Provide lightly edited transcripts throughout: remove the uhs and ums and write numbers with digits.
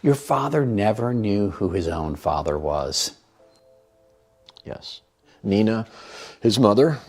Your father never knew who his own father was. Yes. Nina, his mother,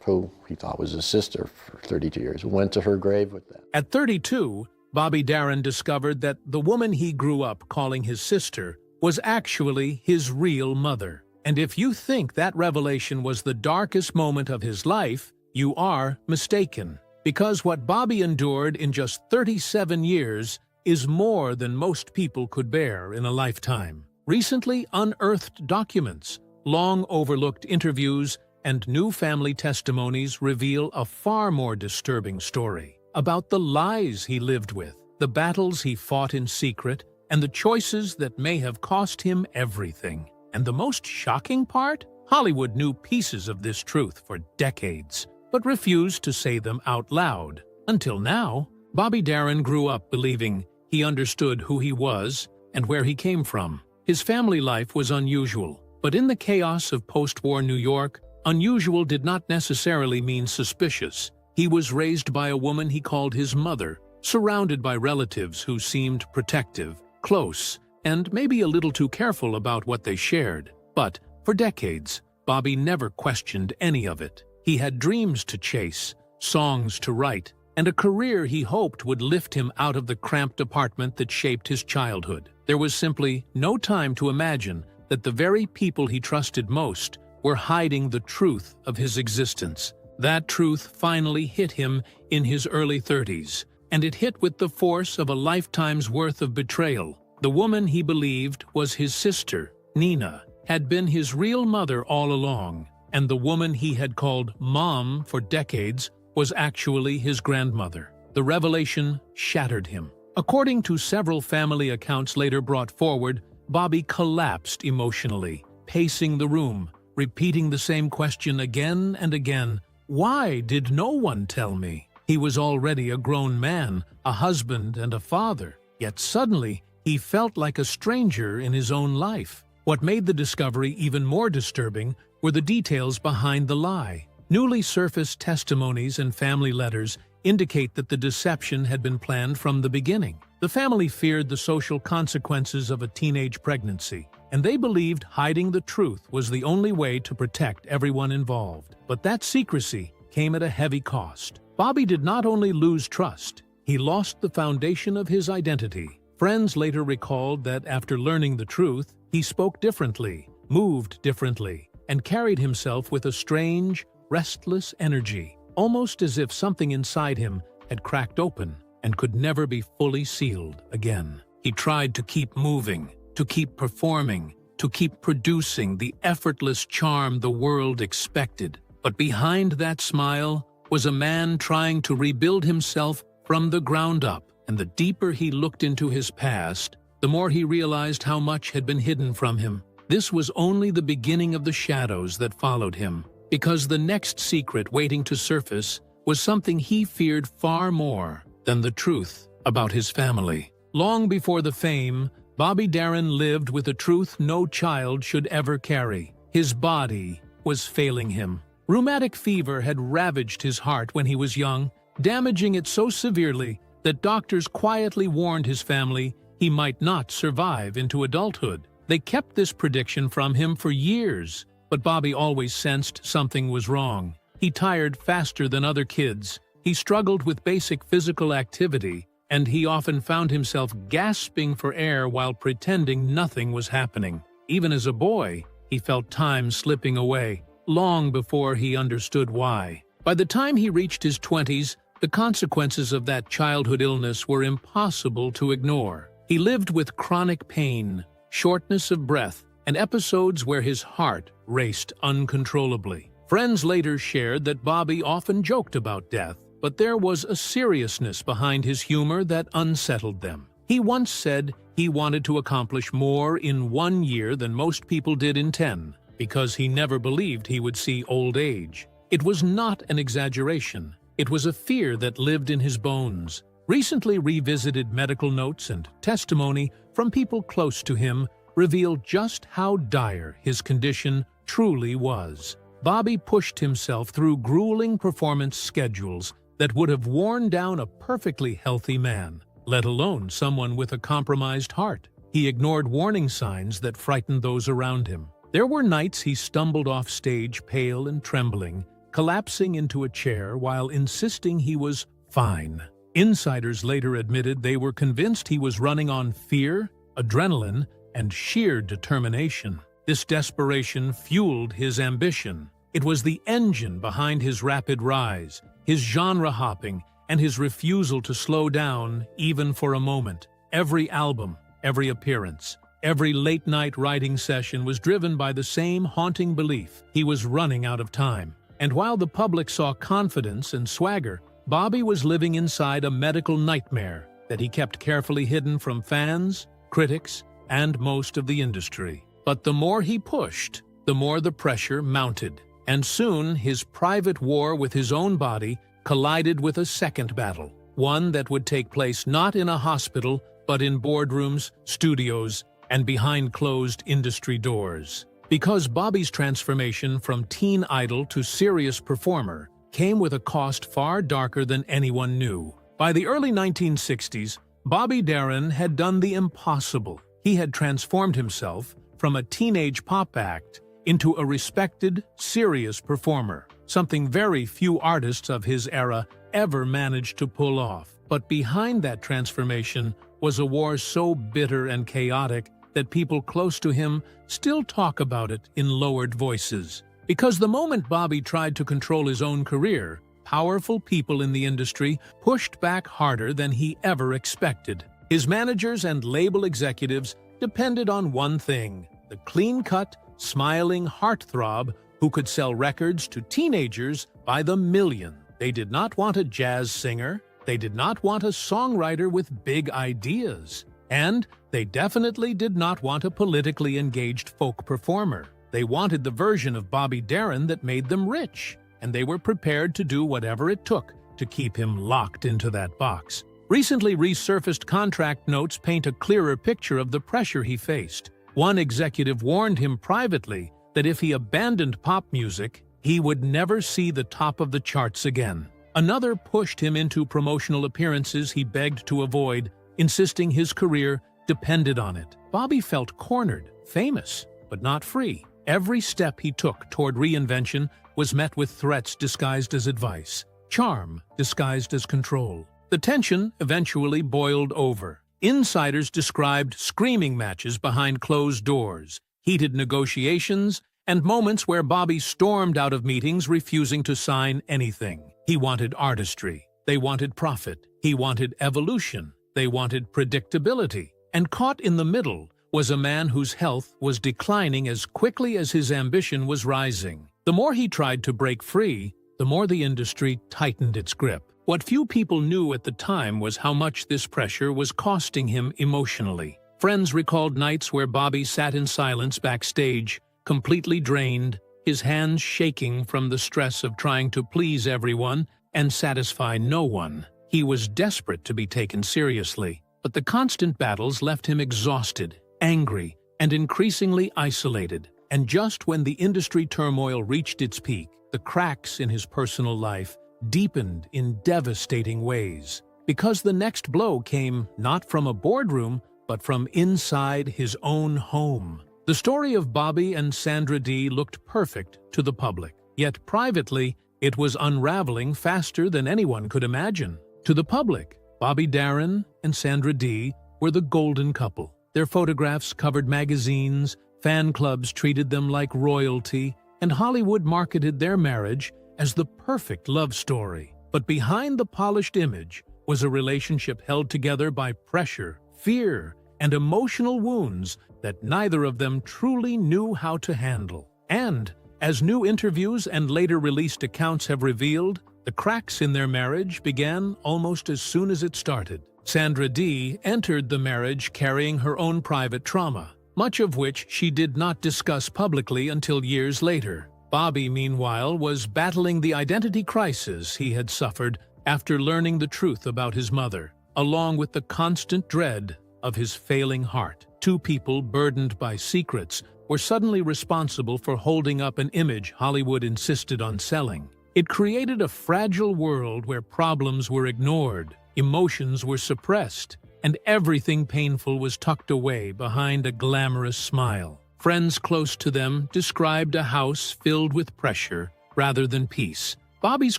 who he thought was his sister for 32 years, went to her grave with them. At 32, Bobby Darin discovered that the woman he grew up calling his sister was actually his real mother. And if you think that revelation was the darkest moment of his life, you are mistaken. Because what Bobby endured in just 37 years is more than most people could bear in a lifetime. Recently unearthed documents, long overlooked interviews, and new family testimonies reveal a far more disturbing story about the lies he lived with, the battles he fought in secret, and the choices that may have cost him everything. And the most shocking part? Hollywood knew pieces of this truth for decades, but refused to say them out loud. Until now, Bobby Darin grew up believing he understood who he was and where he came from. His family life was unusual, but in the chaos of post-war New York, unusual did not necessarily mean suspicious. He was raised by a woman he called his mother, surrounded by relatives who seemed protective, close, and maybe a little too careful about what they shared. But for decades, Bobby never questioned any of it. He had dreams to chase, songs to write, and a career he hoped would lift him out of the cramped apartment that shaped his childhood. There was simply no time to imagine that the very people he trusted most were hiding the truth of his existence. That truth finally hit him in his early 30s, and it hit with the force of a lifetime's worth of betrayal. The woman he believed was his sister, Nina, had been his real mother all along, and the woman he had called Mom for decades was actually his grandmother. The revelation shattered him. According to several family accounts later brought forward, Bobby collapsed emotionally, pacing the room, repeating the same question again and again. Why did no one tell me? He was already a grown man, a husband and a father, yet suddenly he felt like a stranger in his own life. What made the discovery even more disturbing were the details behind the lie. Newly surfaced testimonies and family letters indicate that the deception had been planned from the beginning. The family feared the social consequences of a teenage pregnancy, and they believed hiding the truth was the only way to protect everyone involved. But that secrecy came at a heavy cost. Bobby did not only lose trust, he lost the foundation of his identity. Friends later recalled that after learning the truth, he spoke differently, moved differently, and carried himself with a strange, restless energy, almost as if something inside him had cracked open and could never be fully sealed again. He tried to keep moving, to keep performing, to keep producing the effortless charm the world expected. But behind that smile was a man trying to rebuild himself from the ground up. And the deeper he looked into his past, the more he realized how much had been hidden from him. This was only the beginning of the shadows that followed him, because the next secret waiting to surface was something he feared far more than the truth about his family. Long before the fame, Bobby Darin lived with a truth no child should ever carry. His body was failing him. Rheumatic fever had ravaged his heart when he was young, damaging it so severely that doctors quietly warned his family he might not survive into adulthood. They kept this prediction from him for years, but Bobby always sensed something was wrong. He tired faster than other kids, he struggled with basic physical activity, and he often found himself gasping for air while pretending nothing was happening. Even as a boy, he felt time slipping away, long before he understood why. By the time he reached his 20s, the consequences of that childhood illness were impossible to ignore. He lived with chronic pain, shortness of breath, and episodes where his heart raced uncontrollably. Friends later shared that Bobby often joked about death, but there was a seriousness behind his humor that unsettled them. He once said he wanted to accomplish more in 1 year than most people did in 10, because he never believed he would see old age. It was not an exaggeration. It was a fear that lived in his bones. Recently revisited medical notes and testimony from people close to him revealed just how dire his condition truly was. Bobby pushed himself through grueling performance schedules that would have worn down a perfectly healthy man. let alone someone with a compromised heart. He ignored warning signs that frightened those around him. There were nights he stumbled off stage pale and trembling, collapsing into a chair while insisting he was fine. Insiders later admitted they were convinced he was running on fear, adrenaline, and sheer determination. This desperation fueled his ambition. It was the engine behind his rapid rise, his genre hopping, and his refusal to slow down even for a moment. Every album, every appearance, every late-night writing session was driven by the same haunting belief: he was running out of time. And while the public saw confidence and swagger, Bobby was living inside a medical nightmare that he kept carefully hidden from fans, critics, and most of the industry. But the more he pushed, the more the pressure mounted. And soon his private war with his own body collided with a second battle, one that would take place not in a hospital, but in boardrooms, studios, and behind closed industry doors. Because Bobby's transformation from teen idol to serious performer came with a cost far darker than anyone knew. By the early 1960s, Bobby Darin had done the impossible. He had transformed himself from a teenage pop act into a respected, serious performer, something very few artists of his era ever managed to pull off. But behind that transformation was a war so bitter and chaotic that people close to him still talk about it in lowered voices. Because the moment Bobby tried to control his own career, powerful people in the industry pushed back harder than he ever expected. His managers and label executives depended on one thing: the clean-cut, smiling heartthrob who could sell records to teenagers by the million. They did not want a jazz singer. They did not want a songwriter with big ideas. And they definitely did not want a politically engaged folk performer. They wanted the version of Bobby Darin that made them rich, and they were prepared to do whatever it took to keep him locked into that box. Recently resurfaced contract notes paint a clearer picture of the pressure he faced. One executive warned him privately that if he abandoned pop music, he would never see the top of the charts again. Another pushed him into promotional appearances he begged to avoid, insisting his career depended on it. Bobby felt cornered, famous, but not free. Every step he took toward reinvention was met with threats disguised as advice, charm disguised as control. The tension eventually boiled over. Insiders described screaming matches behind closed doors, heated negotiations, and moments where Bobby stormed out of meetings refusing to sign anything. He wanted artistry. They wanted profit. He wanted evolution. They wanted predictability. And caught in the middle was a man whose health was declining as quickly as his ambition was rising. The more he tried to break free, the more the industry tightened its grip. What few people knew at the time was how much this pressure was costing him emotionally. Friends recalled nights where Bobby sat in silence backstage, completely drained, his hands shaking from the stress of trying to please everyone and satisfy no one. He was desperate to be taken seriously, but the constant battles left him exhausted, angry, and increasingly isolated. And just when the industry turmoil reached its peak, the cracks in his personal life deepened in devastating ways. Because the next blow came not from a boardroom, but from inside his own home. The story of Bobby and Sandra Dee looked perfect to the public, yet privately, it was unraveling faster than anyone could imagine. To the public, Bobby Darin and Sandra Dee were the golden couple. Their photographs covered magazines, fan clubs treated them like royalty, and Hollywood marketed their marriage as the perfect love story. But behind the polished image was a relationship held together by pressure, fear, and emotional wounds that neither of them truly knew how to handle. And, as new interviews and later released accounts have revealed, the cracks in their marriage began almost as soon as it started. Sandra Dee entered the marriage carrying her own private trauma, much of which she did not discuss publicly until years later. Bobby, meanwhile, was battling the identity crisis he had suffered after learning the truth about his mother, along with the constant dread of his failing heart. Two people burdened by secrets were suddenly responsible for holding up an image Hollywood insisted on selling. It created a fragile world where problems were ignored, Emotions were suppressed, and everything painful was tucked away behind a glamorous smile. Friends close to them described a house filled with pressure rather than peace. Bobby's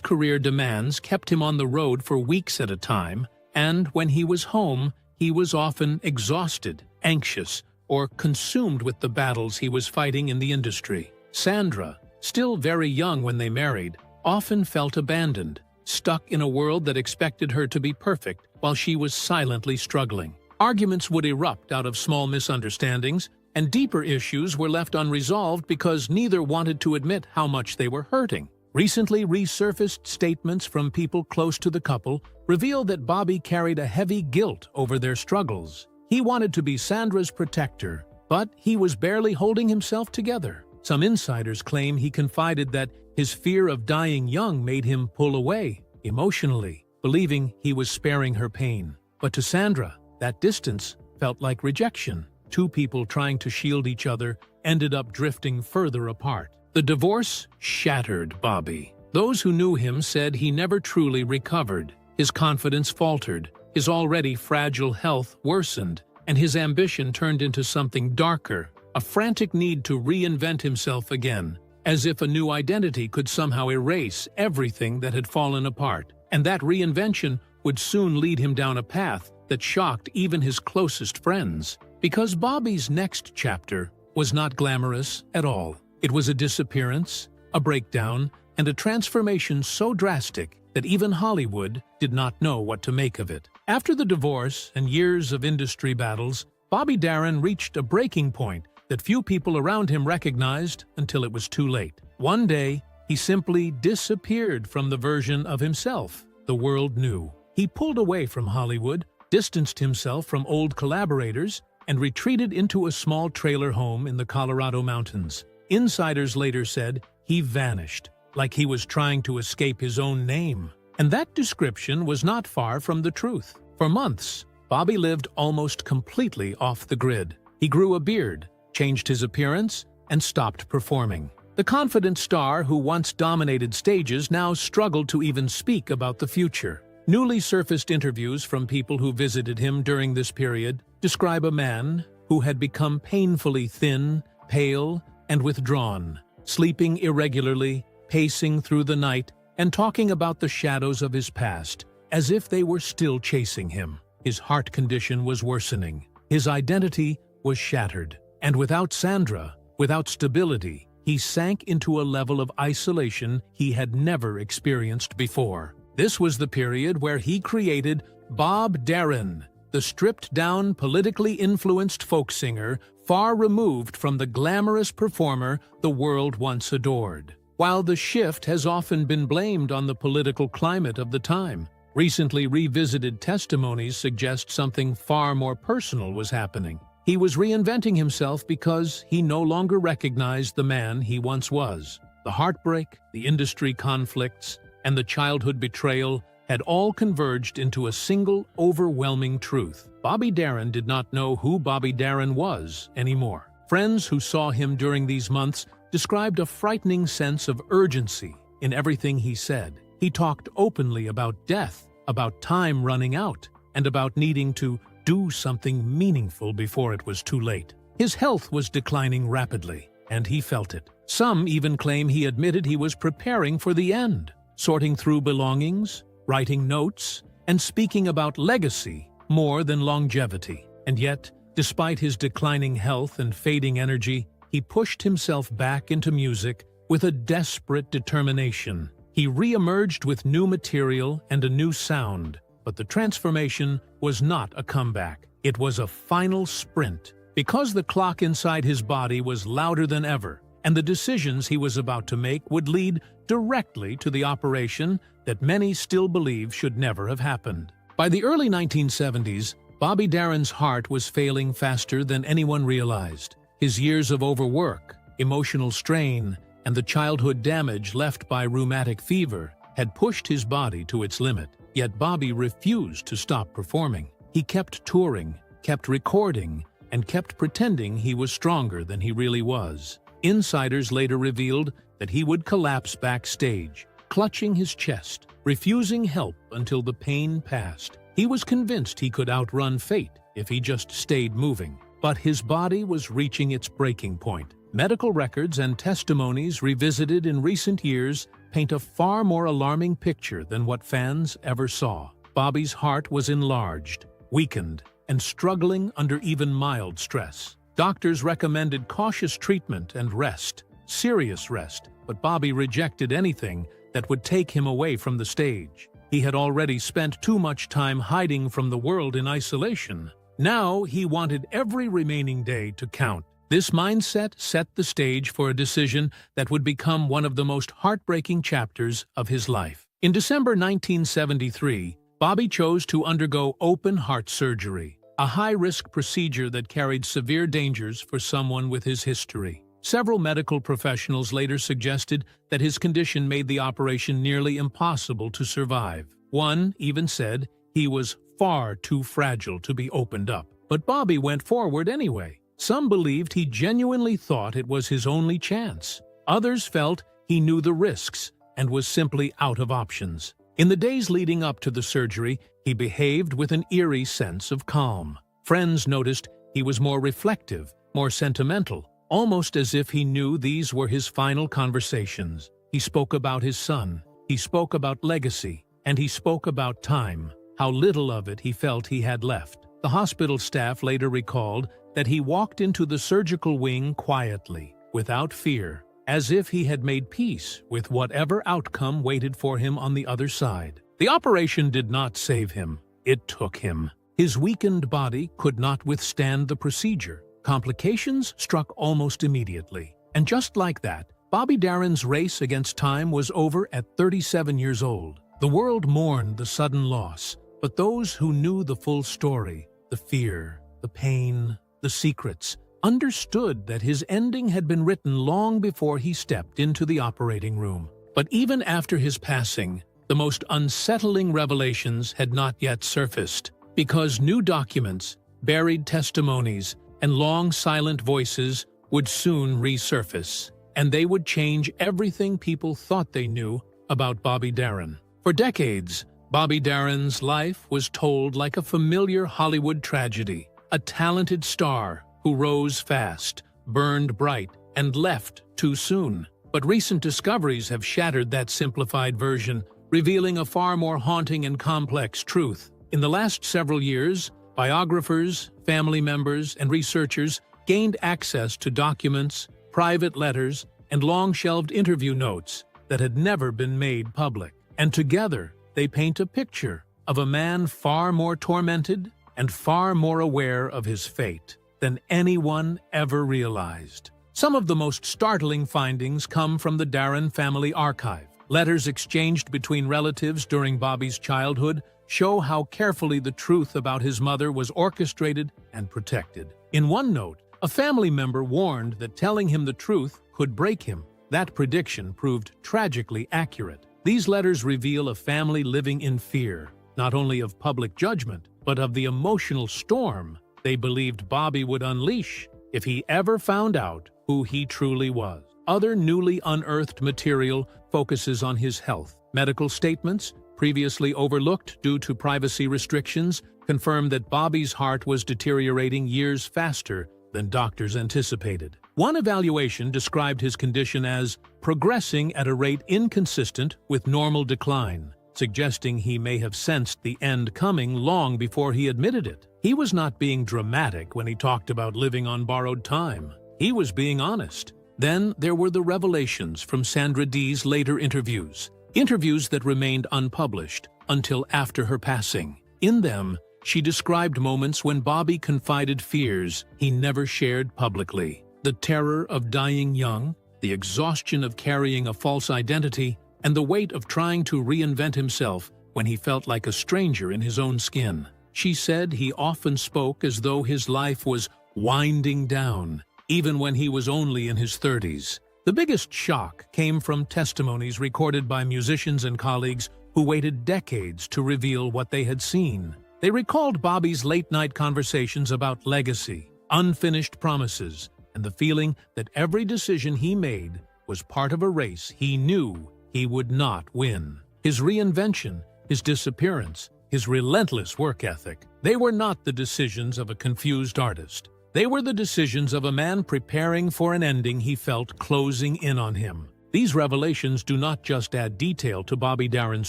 career demands kept him on the road for weeks at a time, and when he was home, he was often exhausted, anxious, or consumed with the battles he was fighting in the industry. Sandra, still very young when they married, often felt abandoned, stuck in a world that expected her to be perfect while she was silently struggling. Arguments would erupt out of small misunderstandings, and deeper issues were left unresolved because neither wanted to admit how much they were hurting. Recently resurfaced statements from people close to the couple revealed that Bobby carried a heavy guilt over their struggles. He wanted to be Sandra's protector, but he was barely holding himself together. Some insiders claim he confided that his fear of dying young made him pull away emotionally, believing he was sparing her pain. But to Sandra, that distance felt like rejection. Two people trying to shield each other ended up drifting further apart. The divorce shattered Bobby. Those who knew him said he never truly recovered. His confidence faltered, his already fragile health worsened, and his ambition turned into something darker, a frantic need to reinvent himself again, as if a new identity could somehow erase everything that had fallen apart. And that reinvention would soon lead him down a path that shocked even his closest friends. Because Bobby's next chapter was not glamorous at all. It was a disappearance, a breakdown, and a transformation so drastic that even Hollywood did not know what to make of it. After the divorce and years of industry battles, Bobby Darin reached a breaking point that few people around him recognized until it was too late. One day, he simply disappeared from the version of himself the world knew. He pulled away from Hollywood, distanced himself from old collaborators, and retreated into a small trailer home in the Colorado mountains. Insiders later said he vanished, like he was trying to escape his own name. And that description was not far from the truth. For months, Bobby lived almost completely off the grid. He grew a beard, changed his appearance, and stopped performing. The confident star who once dominated stages now struggled to even speak about the future. Newly surfaced interviews from people who visited him during this period describe a man who had become painfully thin, pale, and withdrawn, sleeping irregularly, pacing through the night, and talking about the shadows of his past, as if they were still chasing him. His heart condition was worsening. His identity was shattered. And without Sandra, without stability, he sank into a level of isolation he had never experienced before. This was the period where he created Bob Darin, the stripped-down, politically influenced folk singer, far removed from the glamorous performer the world once adored. While the shift has often been blamed on the political climate of the time, recently revisited testimonies suggest something far more personal was happening. He was reinventing himself because he no longer recognized the man he once was. The heartbreak, the industry conflicts, and the childhood betrayal had all converged into a single, overwhelming truth. Bobby Darin did not know who Bobby Darin was anymore. Friends who saw him during these months described a frightening sense of urgency in everything he said. He talked openly about death, about time running out, and about needing to do something meaningful before it was too late. His health was declining rapidly, and he felt it. Some even claim he admitted he was preparing for the end, sorting through belongings, writing notes, and speaking about legacy more than longevity. And yet, despite his declining health and fading energy, he pushed himself back into music with a desperate determination. He re-emerged with new material and a new sound, but the transformation was not a comeback. It was a final sprint, because the clock inside his body was louder than ever, and the decisions he was about to make would lead directly to the operation that many still believe should never have happened. By the early 1970s, Bobby Darin's heart was failing faster than anyone realized. His years of overwork, emotional strain, and the childhood damage left by rheumatic fever had pushed his body to its limit. Yet Bobby refused to stop performing. He kept touring, kept recording, and kept pretending he was stronger than he really was. Insiders later revealed that he would collapse backstage, clutching his chest, refusing help until the pain passed. He was convinced he could outrun fate if he just stayed moving. But his body was reaching its breaking point. Medical records and testimonies revisited in recent years paint a far more alarming picture than what fans ever saw. Bobby's heart was enlarged, weakened, and struggling under even mild stress. Doctors recommended cautious treatment and rest, serious rest, but Bobby rejected anything that would take him away from the stage. He had already spent too much time hiding from the world in isolation. Now he wanted every remaining day to count. This mindset set the stage for a decision that would become one of the most heartbreaking chapters of his life. In December 1973, Bobby chose to undergo open heart surgery, a high-risk procedure that carried severe dangers for someone with his history. Several medical professionals later suggested that his condition made the operation nearly impossible to survive. One even said he was far too fragile to be opened up. But Bobby went forward anyway. Some believed he genuinely thought it was his only chance. Others felt he knew the risks and was simply out of options. In the days leading up to the surgery, he behaved with an eerie sense of calm. Friends noticed he was more reflective, more sentimental, almost as if he knew these were his final conversations. He spoke about his son, he spoke about legacy, and he spoke about time, how little of it he felt he had left. The hospital staff later recalled that he walked into the surgical wing quietly, without fear, as if he had made peace with whatever outcome waited for him on the other side. The operation did not save him, it took him. His weakened body could not withstand the procedure. Complications struck almost immediately. And just like that, Bobby Darin's race against time was over at 37 years old. The world mourned the sudden loss, but those who knew the full story, the fear, the pain, the secrets, understood that his ending had been written long before he stepped into the operating room. But even after his passing, the most unsettling revelations had not yet surfaced, because new documents, buried testimonies, and long silent voices would soon resurface, and they would change everything people thought they knew about Bobby Darin. For decades, Bobby Darin's life was told like a familiar Hollywood tragedy, a talented star who rose fast, burned bright, and left too soon. But recent discoveries have shattered that simplified version, revealing a far more haunting and complex truth. In the last several years, biographers, family members, and researchers gained access to documents, private letters, and long-shelved interview notes that had never been made public. And together, they paint a picture of a man far more tormented and far more aware of his fate than anyone ever realized. Some of the most startling findings come from the Darin family archive. Letters exchanged between relatives during Bobby's childhood show how carefully the truth about his mother was orchestrated and protected. In one note, a family member warned that telling him the truth could break him. That prediction proved tragically accurate. These letters reveal a family living in fear, not only of public judgment, but of the emotional storm they believed Bobby would unleash if he ever found out who he truly was. Other newly unearthed material focuses on his health. Medical statements, previously overlooked due to privacy restrictions, confirm that Bobby's heart was deteriorating years faster than doctors anticipated. One evaluation described his condition as progressing at a rate inconsistent with normal decline, suggesting he may have sensed the end coming long before he admitted it. He was not being dramatic when he talked about living on borrowed time. He was being honest. Then there were the revelations from Sandra Dee's later interviews that remained unpublished until after her passing. In them, she described moments when Bobby confided fears he never shared publicly. The terror of dying young, the exhaustion of carrying a false identity, and the weight of trying to reinvent himself when he felt like a stranger in his own skin. She said he often spoke as though his life was winding down, even when he was only in his 30s. The biggest shock came from testimonies recorded by musicians and colleagues who waited decades to reveal what they had seen. They recalled Bobby's late-night conversations about legacy, unfinished promises, and the feeling that every decision he made was part of a race he knew he would not win. His reinvention, his disappearance, his relentless work ethic. They were not the decisions of a confused artist. They were the decisions of a man preparing for an ending he felt closing in on him. These revelations do not just add detail to Bobby Darin's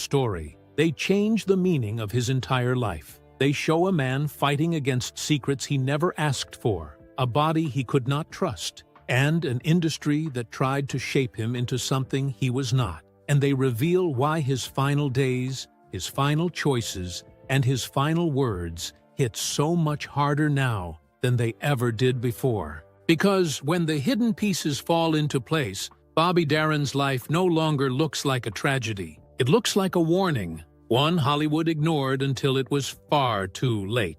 story. They change the meaning of his entire life. They show a man fighting against secrets he never asked for, a body he could not trust, and an industry that tried to shape him into something he was not. And they reveal why his final days, his final choices, and his final words hit so much harder now than they ever did before. Because when the hidden pieces fall into place, Bobby Darin's life no longer looks like a tragedy. It looks like a warning, one Hollywood ignored until it was far too late.